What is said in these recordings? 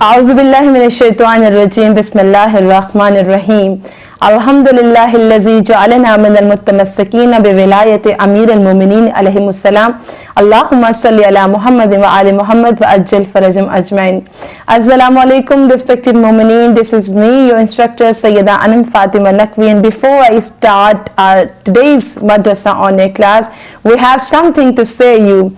Auzubillahi minash-shaytanir-rajim. Bismillahir-rahmanir-rahim. Alhamdulillahillazi ja'alana minal muttamassikina bi wilayati Amiril Mu'minin alayhimus salam. Allahumma salli ala Muhammadin wa ali Muhammad wa ajil farajum ajmain. Assalamu alaikum respected Mu'minin. This is me, your instructor Sayyida Anam Fatima Naqvi, and before I start our today's madrasa on-air class, we have something to say you.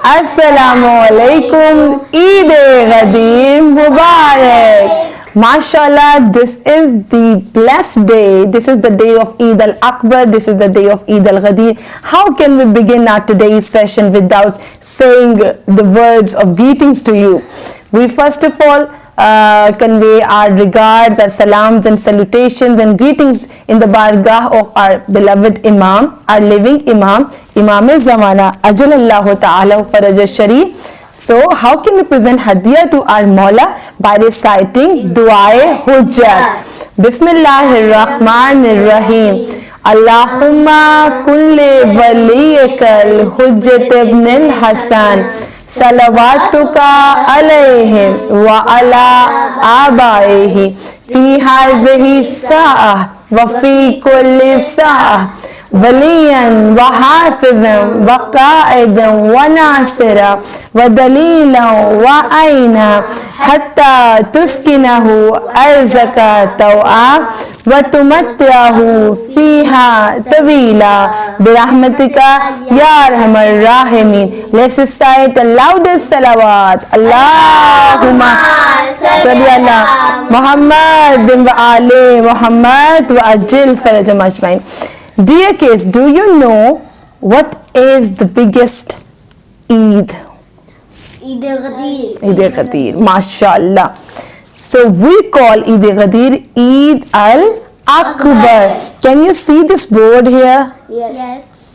Assalamu alaikum, Eid-e-Ghadir Mubarak. MashaAllah, this is the blessed day. This is the day of Eid al-Akbar. This is the day of Eid al-Ghadir. How can we begin our today's session without saying the words of greetings to you? We first of all convey our regards, our salams and salutations and greetings in the bargah of our beloved Imam, our living Imam, Imam-e-Zamana, Ajalallahu Ta'ala Faraj Sharif. So how can we present Hadiyah to our Mawla? By reciting Dua-e-Hujjat. Bismillahir-Rahmanir-Rahim. Allahumma kulli waliyikal Hujjat ibn al-Hasan. Salawatuka alayhim wa ala abaihi fi hazihi sa'ah wa fi kulli sa'ah waliyan wa hafizan wa qa'idan wa nasira wa dalilan wa aina hatta tuskinahu arzaka taw'a wa tumatti'ahu fiha tawila birahmatika ya arhamar rahimin. Let's recite the loudest salawat. Allahumma salli ala Muhammad wa ali Muhammad wa ajil farajum ajmain. Dear kids, do you know what is the biggest Eid? Eid al-Ghadir. Eid al-Ghadir, mashallah. So we call Eid al-Ghadir Eid al-Akbar. Can you see this board here? Yes.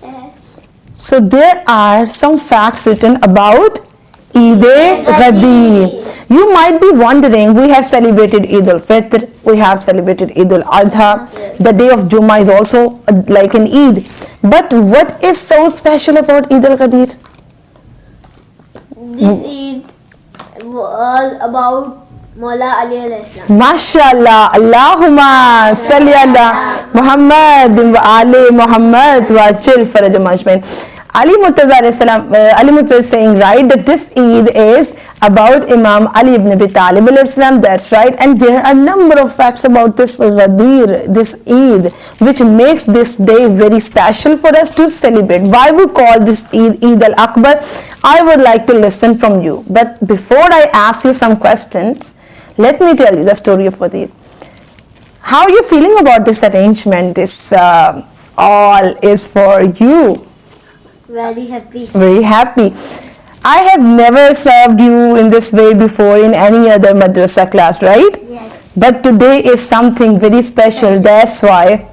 So there are some facts written about Eid al-Ghadir. You might be wondering, we have celebrated Eid al-Fitr, we have celebrated Eid al-Adha, the day of Jummah is also like an Eid. But what is so special about Eid al-Ghadir? This Eid was about Mawla Ali alayhi salam. MashaAllah, Allahumma salli ala Muhammad wa ali Muhammad wa ajil farajum ajmain. Ali Murtaza is saying right that this Eid is about Imam Ali ibn Abi Talib alayhi salam. That's right, and there are a number of facts about this Ghadir, this Eid, which makes this day very special for us to celebrate. Why we call this Eid Eid al-Akbar? I would like to listen from you. But before I ask you some questions, let me tell you the story of Ghadir. How are you feeling about this arrangement? This all is for you. Very happy. Very happy. I have never served you in this way before in any other madrasa class, right? Yes. But today is something very special. That's why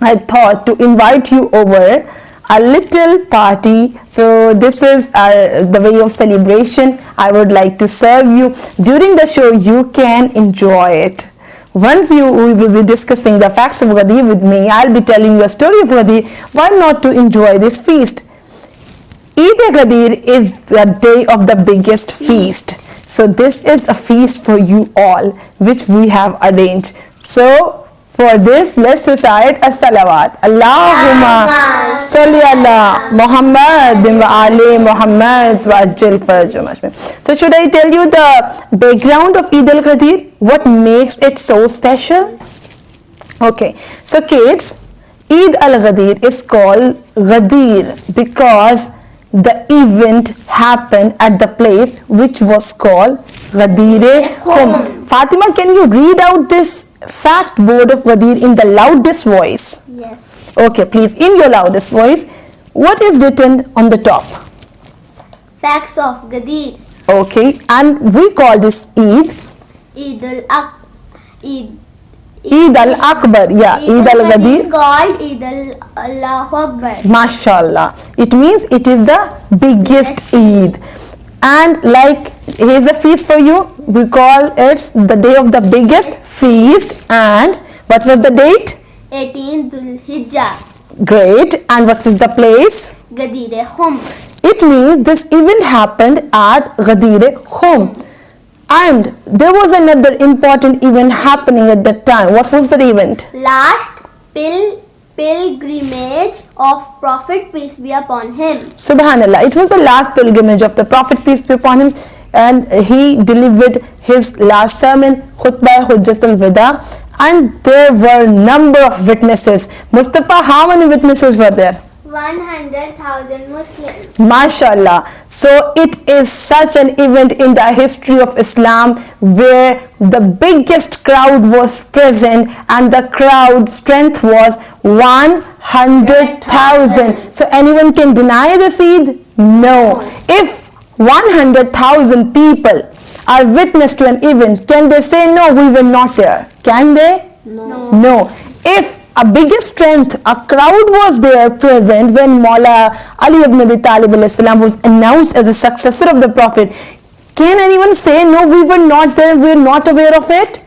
I thought to invite you over a little party. So this is the way of celebration. I would like to serve you. During the show, you can enjoy it. Once we will be discussing the facts of Ghadir with me, I'll be telling you a story of Ghadir. Why not to enjoy this feast? Eid al-Ghadir is the day of the biggest feast. So this is a feast for you all, which we have arranged. So for this, let's recite a salawat. Allahumma salli ala Muhammad wa ali Muhammad wa ajil farajum ajmain. So should I tell you the background of Eid al-Ghadir? What makes it so special? Okay, so kids, Eid al-Ghadir is called Ghadir because the event happened at the place which was called Ghadir-e-Hum. Fatima, can you read out this fact board of Ghadir in the loudest voice? Yes. Okay, please, in your loudest voice. What is written on the top? Facts of Ghadir. Okay, and we call this Eid Eid al-Akbar. Yeah, Eid al-Ghadir. Called Eid al-Allahu Akbar. MashaAllah. It means it is the biggest Eid. And like, here's a feast for you. We call it the day of the biggest feast. And what was the date? 18th Dhul-Hijjah. Great. And what is the place? Ghadir-e-Hum. It means this event happened at Ghadir-e-Hum. And there was another important event happening at that time. What was that event? Last pilgrimage of Prophet peace be upon him. Subhanallah. It was the last pilgrimage of the Prophet peace be upon him, and he delivered his last sermon, Khutbah Hujjatul Wida, and there were number of witnesses. Mustafa, how many witnesses were there? 100,000 Muslims. MashaAllah. So it is such an event in the history of Islam where the biggest crowd was present and the crowd strength was 100,000. So anyone can deny this Eid? No. If 100,000 people are witness to an event, can they say no, we were not there? Can they? No. No. If a biggest strength, a crowd was there present when Maula Ali ibn Abi Talib alayhi salam was announced as a successor of the Prophet, can anyone say no, we were not there, we are not aware of it?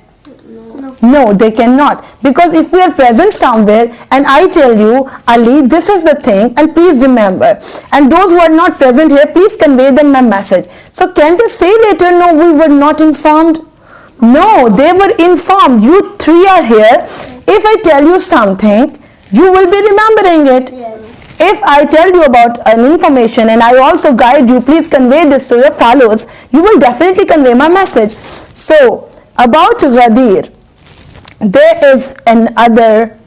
No, they cannot. Because if we are present somewhere and I tell you, Ali, this is the thing, and please remember, and those who are not present here, please convey them my message. So can they say later, no, we were not informed? No, they were informed. You three are here. If I tell you something, you will be remembering it. Yes. If I tell you about an information and I also guide you, please convey this to your fellows, you will definitely convey my message. So, about Ghadir, there is another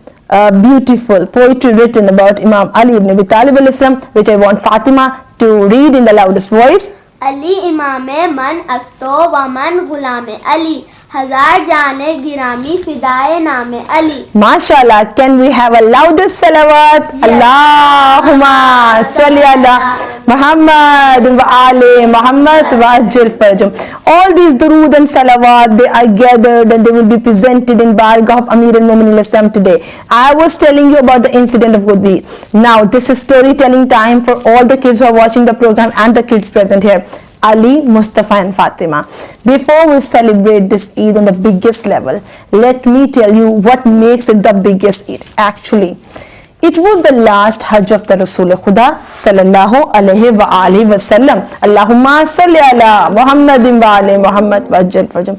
beautiful poetry written about Imam Ali ibn Abi Talib alayhi salam, which I want Fatima to read in the loudest voice. Ali imame man asto wa man gulame Ali. Hazar jane girami fidaye name Ali. MashaAllah, can we have a loudest salawat? Yes. Allahumma salli ala Muhammad wa ali Muhammad wa ajil farjum. All these durood and salawat, they are gathered and they will be presented in Bargah of Amir al-Mu'minin Islam today. I was telling you about the incident of Ghadir. Now, this is storytelling time for all the kids who are watching the program and the kids present here. Ali, Mustafa and Fatima. Before we celebrate this Eid on the biggest level, let me tell you what makes it the biggest Eid. Actually, it was the last Hajj of the Rasul Khuda sallallahu alayhi wa alihi wa sallam. Allahumma salli ala Muhammadin wa ali Muhammad wa ajal farjum.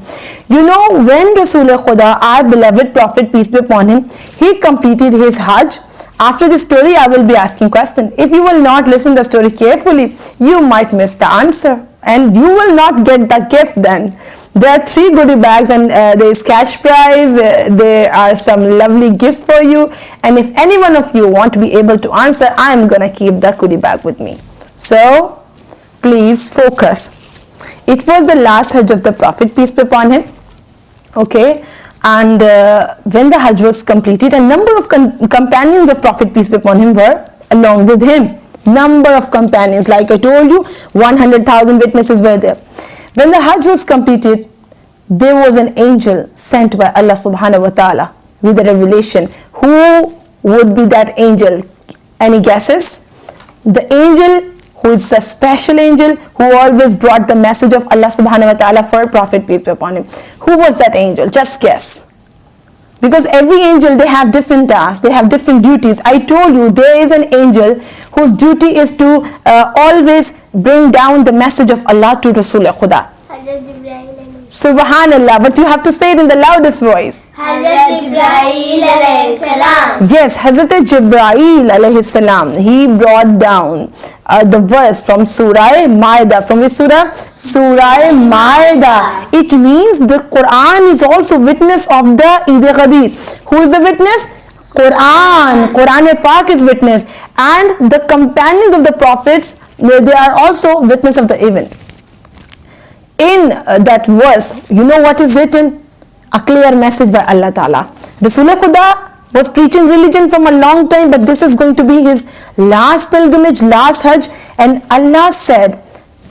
You know, when Rasul Khuda, our beloved Prophet, peace be upon him, he completed his Hajj. After this story, I will be asking question. If you will not listen the story carefully, you might miss the answer and you will not get the gift then. There are 3 goodie bags and there is cash prize, there are some lovely gifts for you, and if any one of you want to be able to answer, I am gonna keep the goodie bag with me. So, please focus. It was the last Hajj of the Prophet, peace be upon him. Okay. And when the Hajj was completed, a number of companions of Prophet peace be upon him were along with him. Number of companions, like I told you, 100,000 witnesses were there. When the Hajj was completed, there was an angel sent by Allah subhanahu wa ta'ala with a revelation. Who would be that angel? Any guesses? The angel who is a special angel who always brought the message of Allah subhanahu wa ta'ala for Prophet peace be upon him. Who was that angel? Just guess. Because every angel, they have different tasks, they have different duties. I told you there is an angel whose duty is to always bring down the message of Allah to Rasul Khuda. Hazrat Jibreel alayhi Subhanallah, but you have to say it in the loudest voice. Hazrat Jibreel alayhi salam. Yes, Hazrat Jibreel alayhi salam, he brought down the verse from Surah Maida. From which surah? Surah Maida. It means the Quran is also witness of the Eid Ghadir. Who is the witness? Quran. Quran Pak is witness. And the companions of the prophets, they are also witness of the event. In that verse, you know what is written? A clear message by Allah Ta'ala. Rasulullah Khuda was preaching religion from a long time, but this is going to be his last pilgrimage, last Hajj, and Allah said,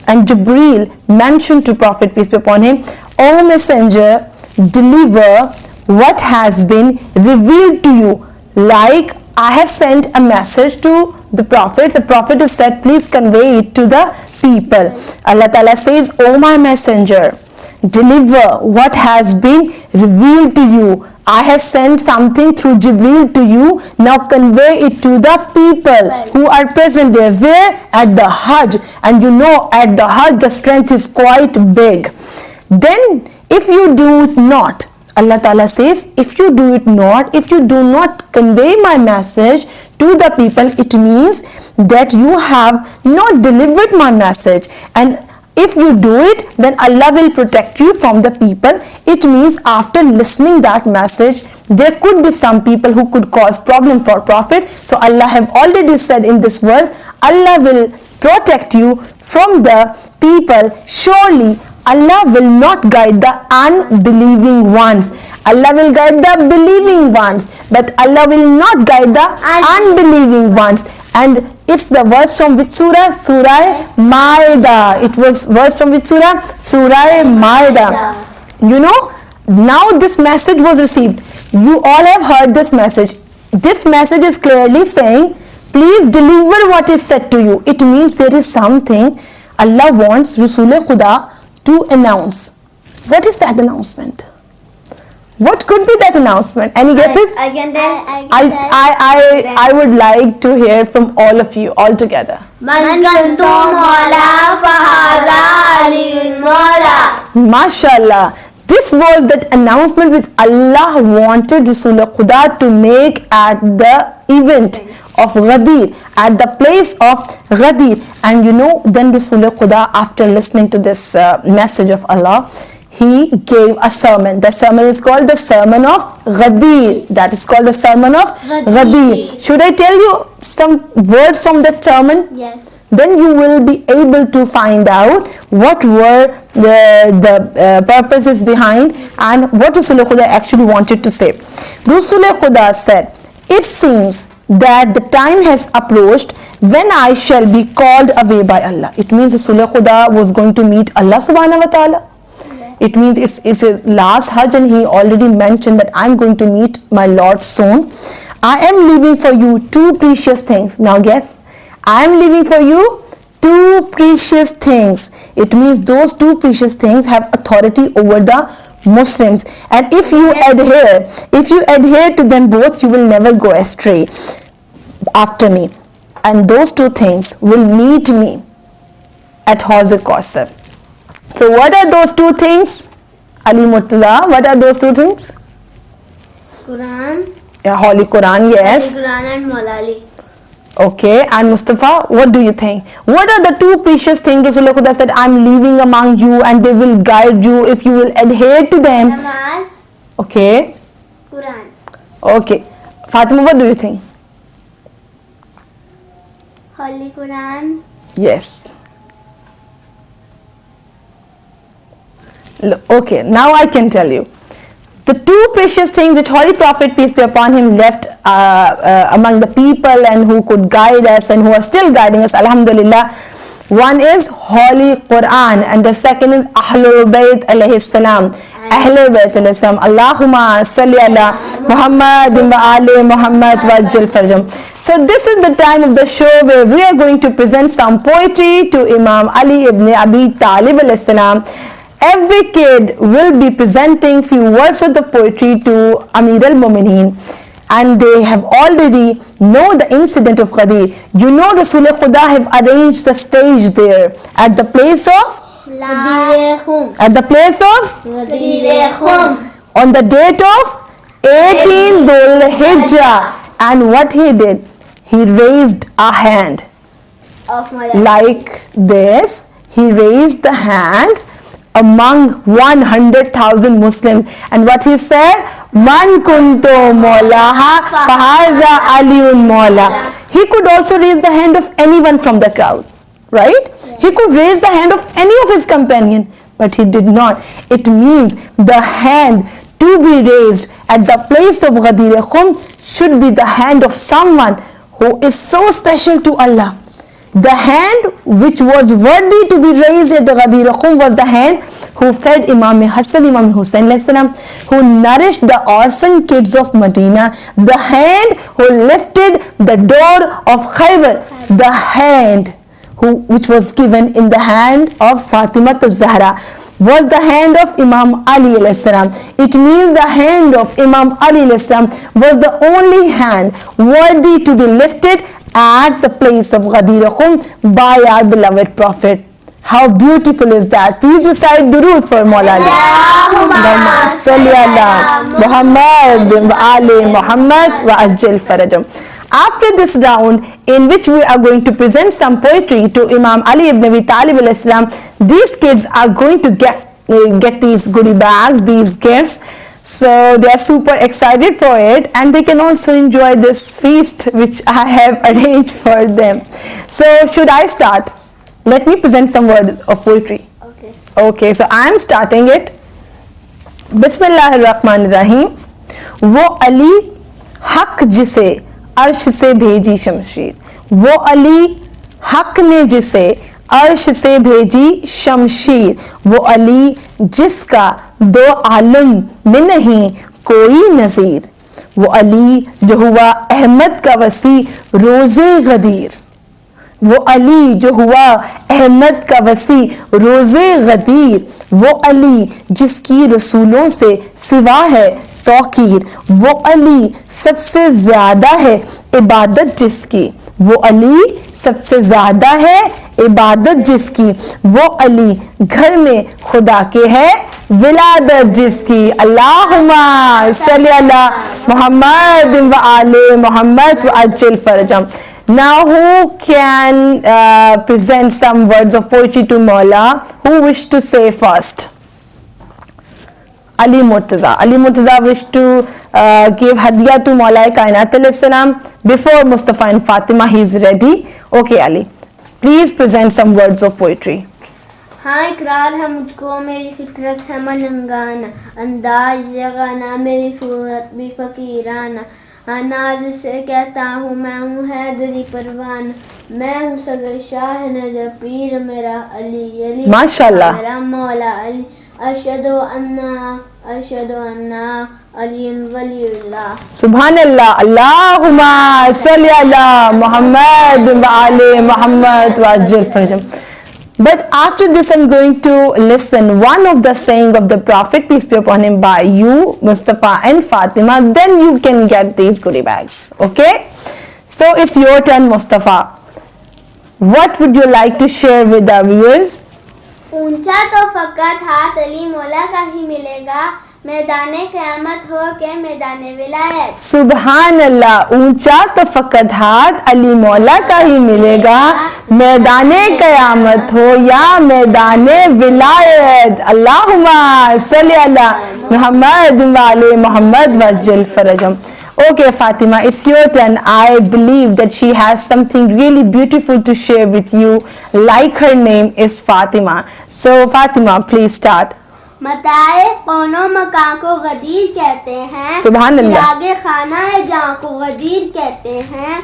and Jibreel mentioned to Prophet peace be upon him, O Messenger, deliver what has been revealed to you. Like I have sent a message to the Prophet is said, please convey it to the people. Allah Ta'ala says, O my messenger, deliver what has been revealed to you. I have sent something through Jibreel to you. Now convey it to the people who are present there. Where? At the Hajj. And you know, at the Hajj, the strength is quite big. Then if you do it not, Allah Ta'ala says, if you do it not, if you do not convey my message to the people, it means that you have not delivered my message. And if you do it, then Allah will protect you from the people. It means after listening that message, there could be some people who could cause problem for Prophet. So Allah have already said in this verse, Allah will protect you from the people. Surely Allah will not guide the unbelieving ones. Allah will guide the believing ones, but Allah will not guide the unbelieving ones. And it's the verse from which surah? Surah Maida. It was verse from which surah? Surah Maida. You know, now this message was received. You all have heard this message. This message is clearly saying, please deliver what is said to you. It means there is something Allah wants Rasul Khuda to announce. What is that announcement? What could be that announcement? Any guesses? I can tell. I would like to hear from all of you all together. Man kuntu mawla fahadha aliyun mawla. Mashallah. This was that announcement which Allah wanted Rasul Khuda to make at the event of Ghadir, at the place of Ghadir. And you know, then Rasul Khuda, after listening to this message of Allah, he gave a sermon. The sermon is called the Sermon of Ghadir. That is called the Sermon of Ghadir. Should I tell you some words from that sermon? Yes. Then you will be able to find out what were the purposes behind and what Rasul Khuda actually wanted to say. Rasul Khuda said, it seems that the time has approached when I shall be called away by Allah. It means Rasul Khuda was going to meet Allah subhanahu wa ta'ala. It means it's his last Hajj, and he already mentioned that I'm going to meet my Lord soon. I am leaving for you two precious things. Now guess, I am leaving for you two precious things. It means those two precious things have authority over the Muslims, and if you adhere to them both, you will never go astray after me. And those two things will meet me at Hauz Kausar. So what are those two things? Ali Murtaza, what are those two things? Quran. Yeah, Holy Quran, yes. Quran and Mawla Ali. Okay, and Mustafa, what do you think? What are the two precious things Rasulullah Khuda said, I'm leaving among you and they will guide you if you will adhere to them? Namaz. Okay. Quran. Okay. Fatima, what do you think? Holy Quran. Yes. Okay, now I can tell you. The two precious things which Holy Prophet, peace be upon him, left among the people and who could guide us and who are still guiding us, alhamdulillah. One is Holy Quran and the second is Ahlul Bayt alayhi salam. Ahlul Bayt alayhi salam. Allahumma salli ala Muhammadin wa ali Muhammad wa ajil farjam. So this is the time of the show where we are going to present some poetry to Imam Ali ibn Abi Talib alayhi salam. Every kid will be presenting few words of the poetry to Amir al-Mu'mineen, and they have already know the incident of Ghadir. You know Rasul Khuda have arranged the stage there at the place of on the date of 18 Dhul Hijjah. And what he did, he raised a hand like this. He raised the hand among 100,000 Muslims, and what he said, Man kuntu mawlaha fahaza aliyun mawla. He could also raise the hand of anyone from the crowd, right? He could raise the hand of any of his companion, but he did not. It means the hand to be raised at the place of Ghadir Khum should be the hand of someone who is so special to Allah. The hand which was worthy to be raised at the Ghadir Khum was the hand who fed Imam Hassan, Imam Hussain, who nourished the orphan kids of Medina, the hand who lifted the door of Khaybar, the hand which was given in the hand of Fatima az-Zahra was the hand of Imam Ali alayhi salam. It means the hand of Imam Ali alayhi salam was the only hand worthy to be lifted at the place of Ghadir Khum by our beloved Prophet. How beautiful is that? Please recite durood for Maula Ali. Allahumma salli ala Muhammad wa ali Muhammad wa ajil farajam. After this round, in which we are going to present some poetry to Imam Ali ibn Abi Talib alayhi salam, these kids are going to get these goodie bags, these gifts. So they are super excited for it, and they can also enjoy this feast which I have arranged for them. So should I start? Let me present some words of poetry. Okay. Okay, so I am starting it. बिस्मिल्लाहिर्रहमानिर्रहीम। वो अली हक जिसे अर्श से भेजी शमशीर, वो अली हक ने जिसे अर्श से भेजी शमशीर, वो अली जिसका दो आलम में नहीं कोई नज़ीर, वो अली जो हुआ अहमद का वसी रोज़े गदीर, वो अली जो हुआ अहमद का वसी रोज़े गदीर, वो अली जिसकी रसूलों से सिवा है तौकीर, वो अली सबसे ज़्यादा है इबादत जिसकी, वो अली सबसे ज़्यादा है इबादत जिसकी, वो अली घर में खुदा के है विलादत जिसकी। अल्लाहुम्मा सल्ली अला मुहम्मद व आले मुहम्मद व अज्जिल फरजम। Now who can present some words of poetry to Maula? Who wish to say first? Ali Murtaza. Ali Murtaza wish to give hadiya to Maula Kainat alayhi salam before Mustafa and Fatima. He is ready. Okay Ali, please present some words of poetry. हाँ इकरार है मुझको मेरी फितरत है मलंगाना, अंदाज जगाना मेरी सूरत भी फकीराना, नाज से कहता हूँ मैं हूँ हैदरी परवाना, मैं हूँ सगर शाह नजर पीर मेरा अली अली माशाल्लाह मेरा मौला अली, अशहदु अन्ना अलीयुन वलीयुल्लाह। सुभान अल्लाह। अल्लाहुम्मा सल्ली अला मुहम्मद व आले मुहम्मद व अज्जिल फरजम। But after this I'm going to listen one of the saying of the Prophet, peace be upon him, by you, Mustafa and Fatima. Then you can get these goodie bags. Okay? So it's your turn, Mustafa. What would you like to share with our viewers? ऊंचा तो फकत हाथ अली मौला का ही मिलेगा, मैदाने क़यामत हो के मैदाने विलायत। सुभान अल्लाह। ऊंचा तो फकत हाथ अली मौला का ही मिलेगा, मैदाने क़यामत हो या मैदाने विलायत। अल्लाहुम्मा सल्ली अला मुहम्मद व आले मुहम्मद व अज्जिल फरजम। Okay, Fatima, it's your turn. I believe that she has something really beautiful to share with you. Like her name is Fatima. So, Fatima, please start. मताए कौनो मकां को गदीर कहते हैं, सुभान अल्लाह। आगे खाना है जहाँ को गदीर कहते हैं,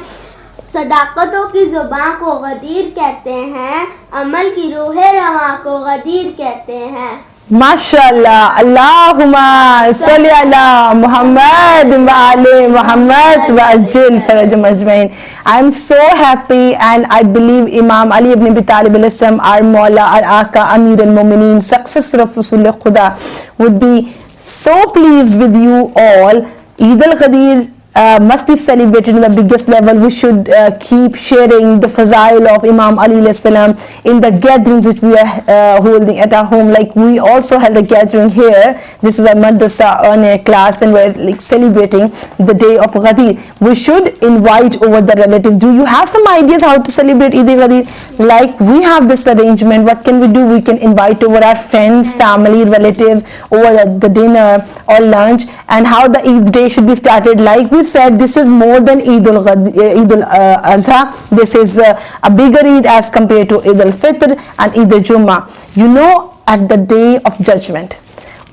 सदाकतों की जुबां को गदीर कहते हैं, अमल की रूह रवां को गदीर कहते हैं। माशाअल्लाह। अल्लाहुम्मा सल्ली अला मुहम्मद व आले मुहम्मद व अज्जिल फरजम अजमईन। I am so happy and I believe Imam Ali ibn Abi Talib alayhi salam, our Maula, our Aka, Amir al-Mu'mineen, successor of Rasul Khuda, would be so pleased with you all. Eid al-Ghadir must be celebrated in the biggest level. We should keep sharing the fazail of Imam Ali alayhi salam in the gatherings which we are holding at our home. Like we also held a gathering here. This is a madrasa on a class and we're like celebrating the day of Ghadir. We should invite over the relatives. Do you have some ideas how to celebrate Eid al-Ghadir? Like we have this arrangement. What can we do? We can invite over our friends, family, relatives over the dinner or lunch, and how the Eid day should be started. Like we said, this is more than Eid al-Adha. This is a bigger Eid as compared to Eid al-Fitr and Eid al-Jummah. You know, at the day of judgment,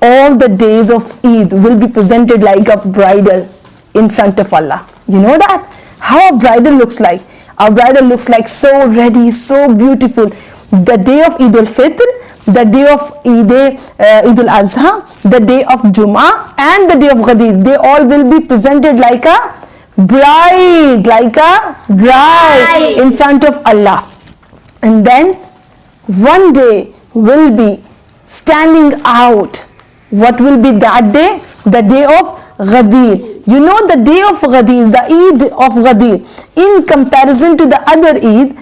all the days of Eid will be presented like a bridal in front of Allah. You know that? How a bridal looks like. A bridal looks like so ready, so beautiful. The day of Eid al-Fitr, the day of Eid al-Adha, the day of Jummah and the day of Ghadir, they all will be presented like a bride, in front of Allah. And then one day will be standing out. What will be that day? The day of Ghadir. You know, the day of Ghadir, the Eid of Ghadir, in comparison to the other Eid,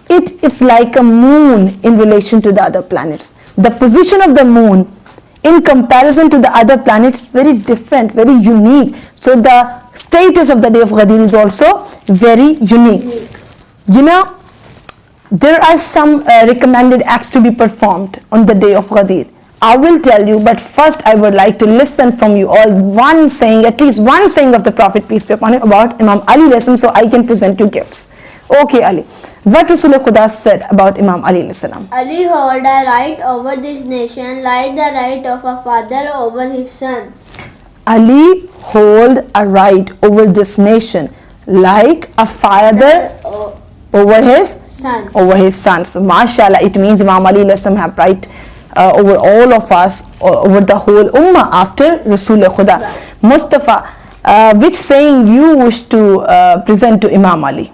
it is like a moon in relation to the other planets. The position of the moon in comparison to the other planets is very different, very unique. So the status of the day of Ghadir is also very unique. You know, there are some recommended acts to be performed on the day of Ghadir. I will tell you, but first I would like to listen from you all one saying, at least one saying of the Prophet, peace be upon him, about Imam Ali lesson, so I can present you gifts. Okay, Ali. What Rasulullah Khuda said about Imam Ali salam? Ali hold a right over this nation like the right of a father over his son. Ali hold a right over this nation like a father over his Son. over his son. So mashallah, it means Imam Ali have right over all of us, over the whole ummah after Rasulullah Khuda. Mustafa, which saying you wish to present to Imam Ali?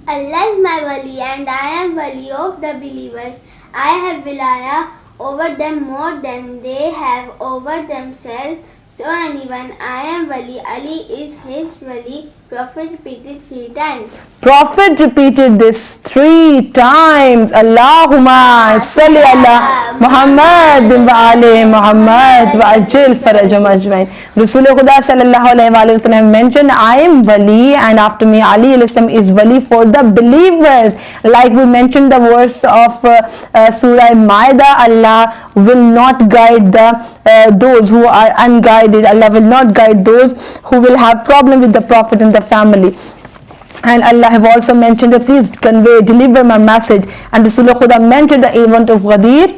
Allah is my wali and I am wali of the believers. I have wilaya over them more than they have over themselves. So anyone I am wali, Ali is his wali. Prophet repeated 3 times. Prophet repeated this 3 times. Allahumma salli ala Muhammad wa ali Muhammad wa ajil farajam ajmain. Rasulullah Khuda sallallahu alayhi wa sallam mentioned, I am wali and after me Ali is wali for the believers. Like we mentioned the verse of Surah Maida, Allah will not guide those who are unguided. Allah will not guide those who will have problem with the Prophet and the family. And Allah have also mentioned, please convey, deliver my message. And Rasulullah Khuda mentioned the event of Ghadir.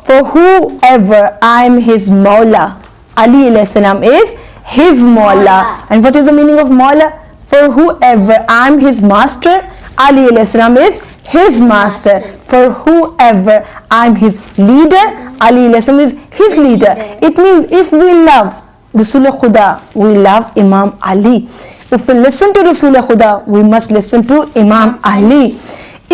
For whoever I am his Mawla, Ali alayhi salam is his Mawla. And what is the meaning of Mawla? For whoever I am his master, Ali alayhi salam is his master. For whoever I am his leader, Ali alayhi salam is his leader. It means if we love Rasulullah Khuda, we love Imam Ali. If we listen to Rasulullah Khuda, we must listen to Imam Ali.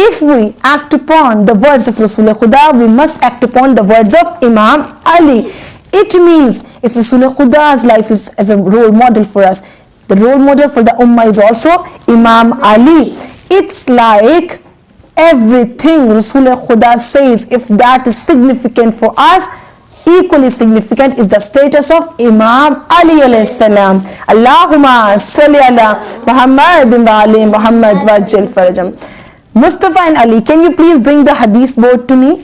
If we act upon the words of Rasulullah Khuda, we must act upon the words of Imam Ali. It means if Rasulullah Khuda's life is as a role model for us, the role model for the Ummah is also Imam Ali. It's like everything Rasulullah Khuda says, if that is significant for us, equally significant is the status of Imam Ali alayhi salam. Allahumma salli ala Muhammad wa ali Muhammad wa ajil farajam. Mustafa and Ali, can you please bring the hadith board to me?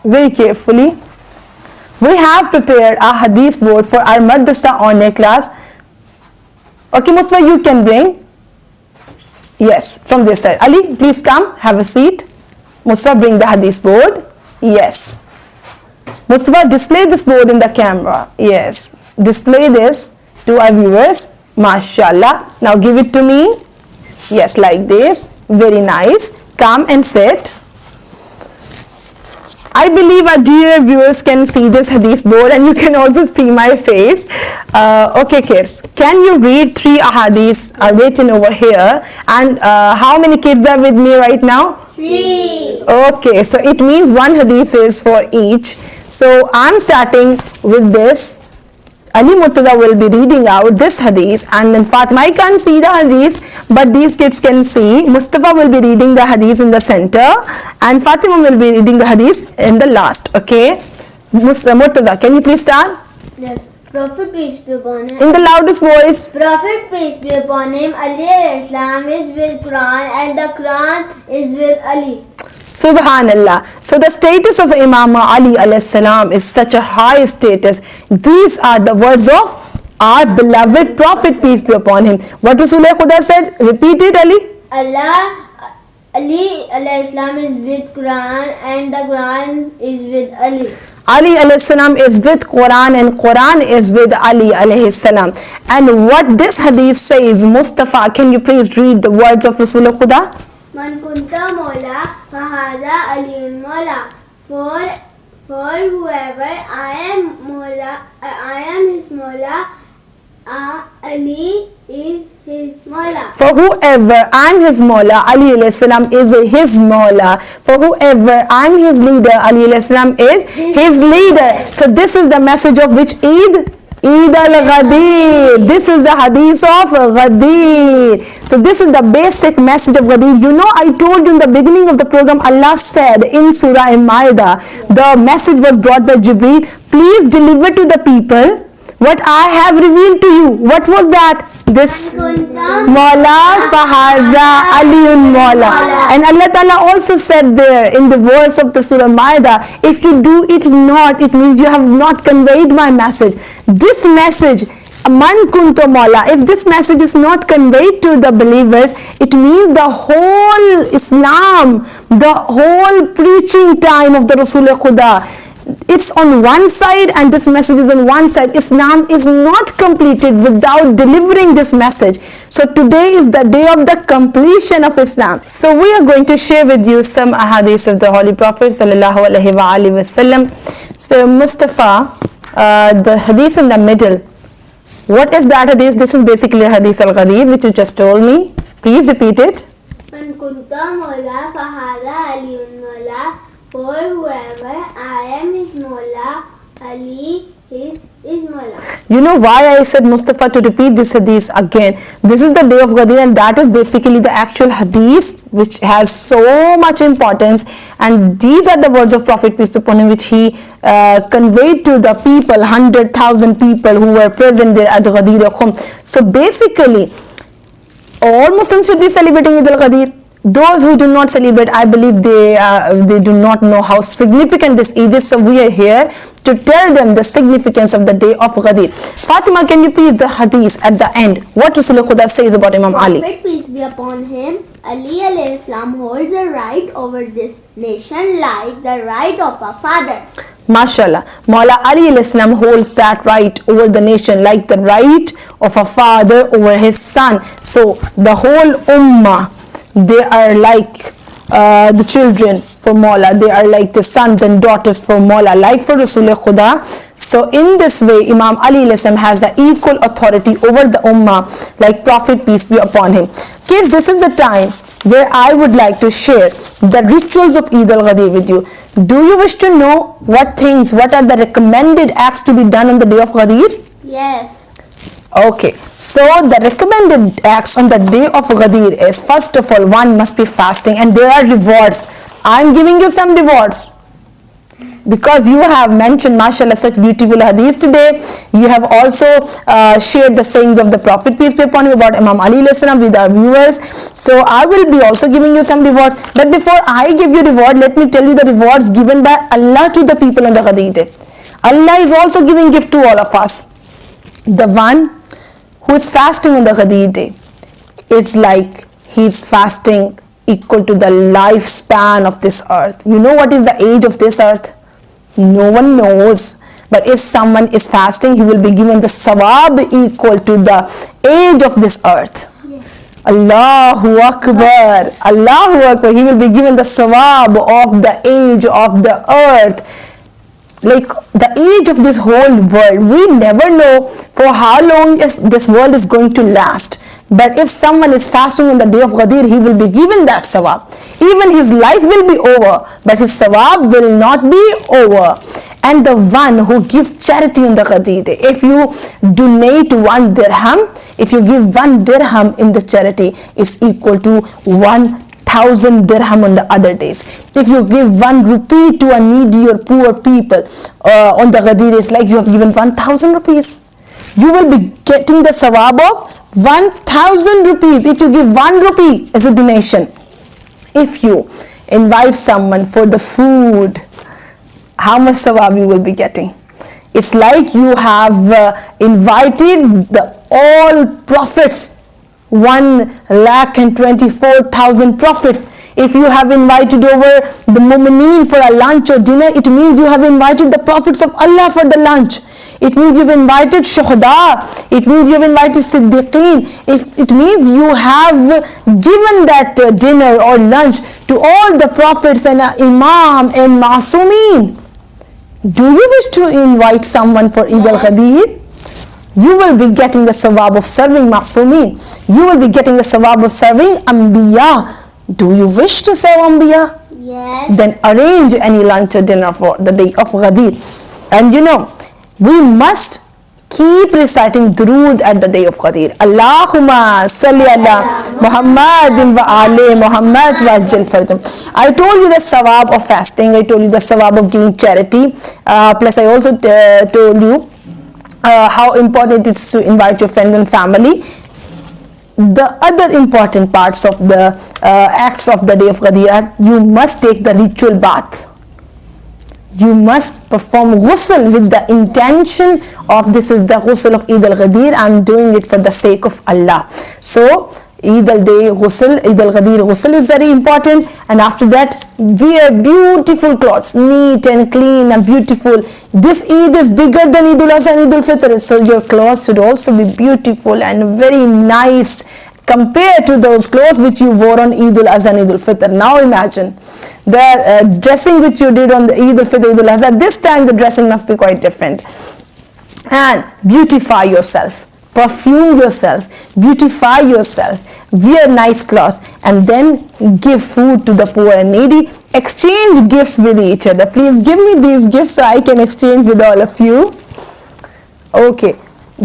Very carefully. We have prepared a hadith board for our madrasa online class. Okay, Mustafa, you can bring. Yes, from this side. Ali, please come, have a seat. Mustafa, bring the hadith board. Yes. Mustafa, display this board in the camera. Yes. Display this to our viewers. MashaAllah. Now give it to me. Yes, like this. Very nice. Come and sit. I believe our dear viewers can see this hadith board and you can also see my face. Okay, kids. Can you read 3 ahadiths are written over here? And how many kids are with me right now? 3. Okay, so it means 1 hadith is for each. So I'm starting with this. Ali Murtaza will be reading out this hadith, and then Fatima, I can't see the hadith, but these kids can see. Mustafa will be reading the hadith in the center, and Fatima will be reading the hadith in the last. Okay, Murtaza, can you please start? Yes. Prophet peace be upon him. In the loudest voice. Prophet peace be upon him. Ali Islam is with Quran and the Quran is with Ali. Subhanallah. So the status of Imam Ali alayhi salam is such a high status. These are the words of our beloved Prophet, peace be upon him. What Rasulullah Khuda said? Repeat it, Ali. Ali Islam is with Quran and the Quran is with Ali. Ali alayhi salam is with Quran and Quran is with Ali alayhi salam. And what this hadith says, Mustafa, can you please read the words of Rasulullah Khuda? Man kunta Mawla, fahada Aliyun Mawla. For whoever I am Mawla, I am his Mawla, Ali is his Mawla. For whoever I'm his Mawla, Ali alayhi salam is his Mawla. For whoever I'm his leader, Ali alayhi salam is his leader. So this is the message of which Eid? Eid al-Ghadir. This is the hadith of Ghadir. So this is the basic message of Ghadir. You know, I told you in the beginning of the program, Allah said in Surah Al-Ma'idah, the message was brought by Jibreel. Please deliver to the people what I have revealed to you. What was that? This Mawla Fahaza Aliyun Mawla. And Allah Ta'ala also said there in the verse of the Surah Ma'idah, if you do it not, it means you have not conveyed my message. This message, Man Kunto Mawla, if this message is not conveyed to the believers, it means the whole Islam, the whole preaching time of the Rasul Khuda, it's on one side and this message is on one side. Islam is not completed without delivering this message. So today is the day of the completion of Islam. So we are going to share with you some ahadith of the Holy Prophet sallallahu alaihi wasallam. So Mustafa, the hadith in the middle, what is that hadith? This is basically hadith al-Ghadir which you just told me. Please repeat it. Man kunta Mawla Fahaza Aliyun Mawla. For whoever I am his Mawla, Ali is Mawla. You know why I said Mustafa to repeat this hadith again? This is the day of Ghadir and that is basically the actual hadith which has so much importance, and these are the words of Prophet peace be upon him which he conveyed to the people, 100,000 people who were present there at Ghadir Khum. So basically all Muslims should be celebrating Eid al-Ghadir. Those who do not celebrate, I believe they do not know how significant this Eid is. So we are here to tell them the significance of the day of Ghadir. Fatima, can you please the hadith at the end? What Rasulullah Khuda says about Imam Ali? Prophet peace be upon him, Ali alayhi salam holds a right over this nation like the right of a father. MashaAllah. Mawla Ali alayhi salam holds that right over the nation like the right of a father over his son. So the whole ummah, they are like the children for Mawla, they are like the sons and daughters for Mawla, like for Rasulullah Khuda. So in this way, Imam Ali has the equal authority over the Ummah, like Prophet peace be upon him. Kids, this is the time where I would like to share the rituals of Eid al-Ghadir with you. Do you wish to know what are the recommended acts to be done on the day of Ghadir? Yes. Okay, so the recommended acts on the day of Ghadir is, first of all, one must be fasting, and there are rewards. I am giving you some rewards because you have mentioned, mashallah, such beautiful hadith today. You have also shared the sayings of the Prophet peace be upon him about Imam Ali salam with our viewers. So I will be also giving you some rewards. But before I give you reward, let me tell you the rewards given by Allah to the people on the Ghadir day. Allah is also giving gift to all of us. The one who is fasting on the Ghadir day, it's like he is fasting equal to the lifespan of this earth. You know what is the age of this earth? No one knows. But if someone is fasting, he will be given the sawab equal to the age of this earth. Yes. Allahu Akbar. Allahu Akbar. He will be given the sawab of the age of the earth. Like the age of this whole world, we never know for how long this world is going to last. But if someone is fasting on the day of Ghadir, he will be given that sawab. Even his life will be over, but his sawab will not be over. And the one who gives charity on the Ghadir day, if you donate 1 dirham, if you give 1 dirham in the charity, it's equal to 1,000 dirham on the other days. If you give 1 rupee to a needy or poor people on the Ghadir, it's like you have given 1,000 rupees. You will be getting the sawab of 1,000 rupees if you give 1 rupee as a donation. If you invite someone for the food, how much sawab you will be getting? It's like you have invited all prophets, 1,24,000 prophets. If you have invited over the mu'mineen for a lunch or dinner, it means you have invited the prophets of Allah for the lunch. It means you've invited shuhada. It means you've invited siddiqeen. It means you have given that dinner or lunch to all the prophets and imam and ma'asumeen. Do you wish to invite someone for Eid al-Ghadir? You will be getting the sawab of serving ma'asumeen. You will be getting the sawab of serving anbiya. Do you wish to serve anbiya? Yes. Then arrange any lunch or dinner for the day of Ghadir. And you know, we must keep reciting durood at the day of Ghadir. Allahumma salli ala Muhammadin wa ali Muhammad wa ajil farjam. I told you the sawab of fasting, I told you the sawab of giving charity, plus I also told you how important it is to invite your friends and family. The other important parts of the acts of the day of Ghadir are, you must take the ritual bath. You must perform ghusl with the intention of, this is the ghusl of Eid al-Ghadir, I am doing it for the sake of Allah. So Eid al-Day ghusl, Eid al-Ghadir ghusl is very important, and after that wear beautiful clothes, neat and clean and beautiful. This Eid is bigger than Eid al-Adha and Eid al-Fitr, so your clothes should also be beautiful and very nice compared to those clothes which you wore on Eid al-Adha and Eid al-Fitr. Now imagine the dressing which you did on the Eid al-Fitr, Eid al-Adha, this time the dressing must be quite different. And beautify yourself, perfume yourself, beautify yourself, wear nice clothes, and then give food to the poor and needy. Exchange gifts with each other. Please give me these gifts so I can exchange with all of you. Okay,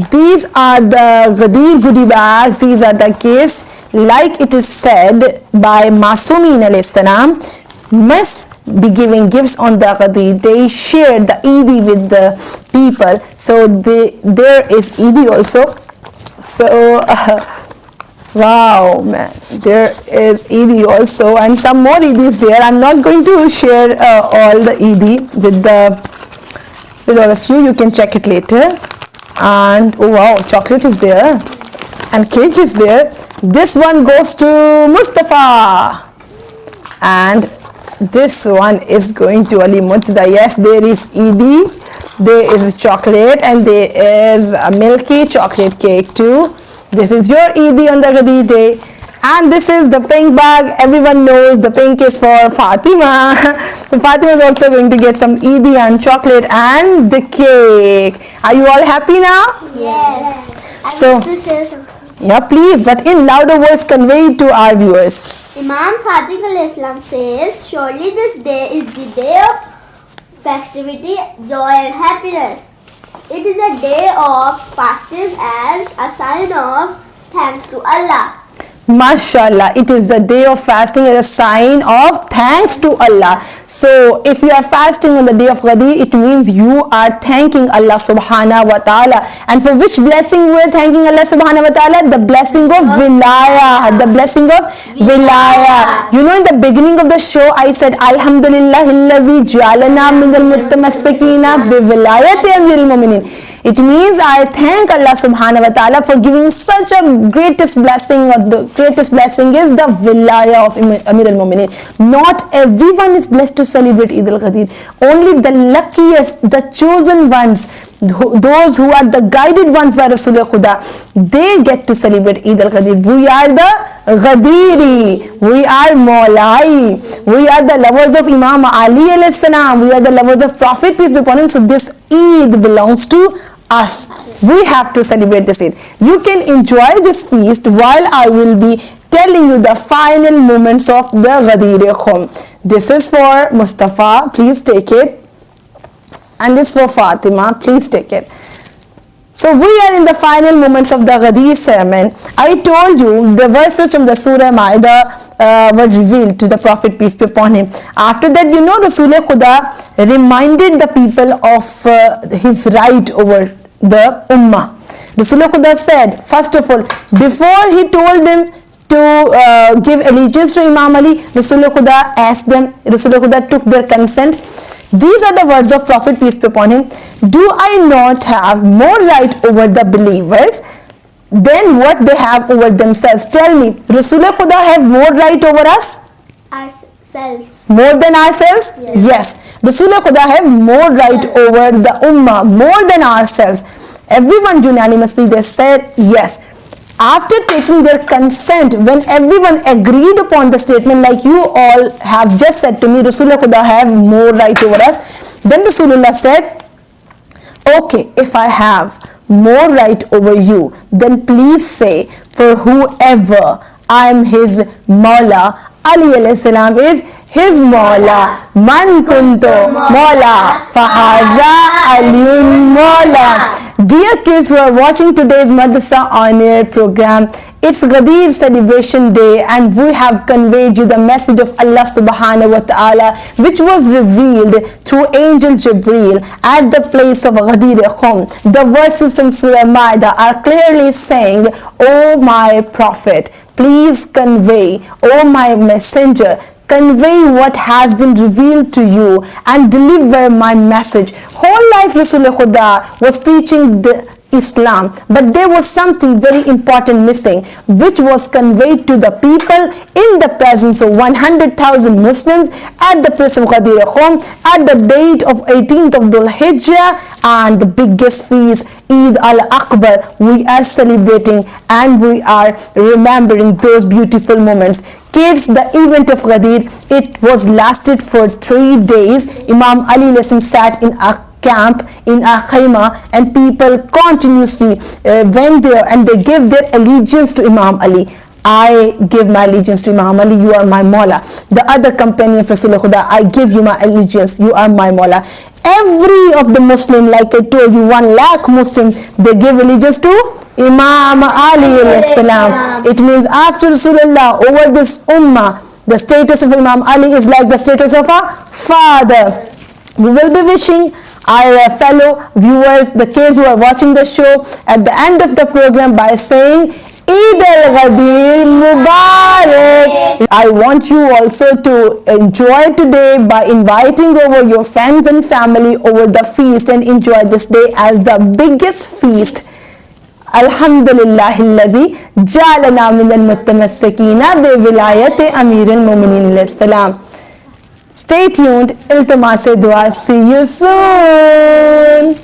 these are the Ghadir goodie bags, these are the gifts. Like it is said by Masumin alayhi salam, must be giving gifts on the Ghadir day, share the Eid with the people. So there is Eid also. So wow, man, there is Eid also, and some more Eid is there. I'm not going to share all the Eid with all of you. You can check it later. And oh wow, chocolate is there and cake is there. This one goes to Mustafa, and this one is going to Ali Murtaza. Yes, there is Eid, there is chocolate, and there is a milky chocolate cake too. This is your Eid on the Ghadir day. And this is the pink bag. Everyone knows the pink is for Fatima. So Fatima is also going to get some Eid and chocolate and the cake. Are you all happy now? Yes. So, I want to share something. yeah, please, but in louder voice, convey it to our viewers. Imam Sadiq al-Islam says, surely this day is the day of festivity, joy and happiness. It is a day of fasting as a sign of thanks to Allah. Mashallah, it is the day of fasting as a sign of thanks to Allah. So if you are fasting on the day of Ghadir, it means you are thanking Allah subhanahu wa ta'ala. And for which blessing we are thanking Allah subhanahu wa ta'ala? The blessing of Wilaya. The blessing of Wilaya. You know, in the beginning of the show I said, Alhamdulillah illazi ja'alana minal muttamassikina bi wilayati amiril mu'minin. It means I thank Allah subhanahu wa ta'ala for giving such a greatest blessing, or the greatest blessing is the wilaya of Amir al-Mu'minin. Not everyone is blessed to celebrate Eid al-Ghadir. Only the luckiest, the chosen ones, those who are the guided ones by Rasulullah Khuda, they get to celebrate Eid al-Ghadir. We are the Ghadiri, we are Maulai, we are the lovers of Imam Ali alayhi salam, we are the lovers of Prophet, peace be upon him. So this Eid belongs to us. We have to celebrate this Eid. You can enjoy this feast while I will be telling you the final moments of the Ghadir Khum. This is for Mustafa, please take it, and this for Fatima, please take it. So we are in the final moments of the Ghadir sermon. I told you the verses from the Surah Ma'idah were revealed to the Prophet, peace be upon him. After that, you know, Rasulullah Khuda reminded the people of his right over the Ummah. Rasulullah Khuda said, first of all, before he told them to give allegiance to Imam Ali, Rasulullah Khuda asked them, Rasulullah Khuda took their consent. These are the words of Prophet, peace be upon him. Do I not have more right over the believers than what they have over themselves? Tell me, Rasulullah Khuda have more right over us? Ourselves. More than ourselves? Yes. Rasulullah Khuda have more right over the Ummah, more than ourselves. Everyone unanimously they said yes. After taking their consent, when everyone agreed upon the statement, like you all have just said to me, Rasulullah Khuda have more right over us, then Rasulullah said, okay, if I have more right over you, then please say, for whoever I am his Mawla, Ali alayhi salam is his Mawla. Man kuntu Mawla fahaza Aliyun Mawla. Dear kids who are watching today's Madrasa On Air program, it's Ghadir celebration day and we have conveyed you the message of Allah subhanahu wa ta'ala which was revealed through Angel Jibreel at the place of Ghadir Khum. The verses from Surah Ma'idah are clearly saying, "O my prophet, please convey, O my messenger, convey what has been revealed to you and deliver my message." Whole life Rasulullah Khuda was preaching the Islam, but there was something very important missing, which was conveyed to the people in the presence of 100,000 Muslims at the place of Ghadir Khum at the date of 18th of Dhul Hijjah and the biggest feast, Eid al-Akbar. We are celebrating and we are remembering those beautiful moments. Kids, the event of Ghadir, it was lasted for 3 days. Imam Ali sat in a camp in a khayma and people continuously went there and they gave their allegiance to Imam Ali. I give my allegiance to Imam Ali, you are my Mawla. The other companion of Rasulullah Khuda, I give you my allegiance, you are my Mawla. Every of the Muslim, like I told you, 1 lakh Muslims, they give allegiance to Imam Ali alayhi salam. It means after Rasulullah, over this ummah, the status of Imam Ali is like the status of a father. We will be wishing our fellow viewers, the kids who are watching the show, at the end of the program by saying Eid al-Ghadir Mubarak. I want you also to enjoy today by inviting over your friends and family over the feast and enjoy this day as the biggest feast. Alhamdulillahillazi ja'alana minal muttamassikina bi wilayati Amirul Mu'minin alayhi salam. Stay tuned. Iltimas-e dua. See you soon.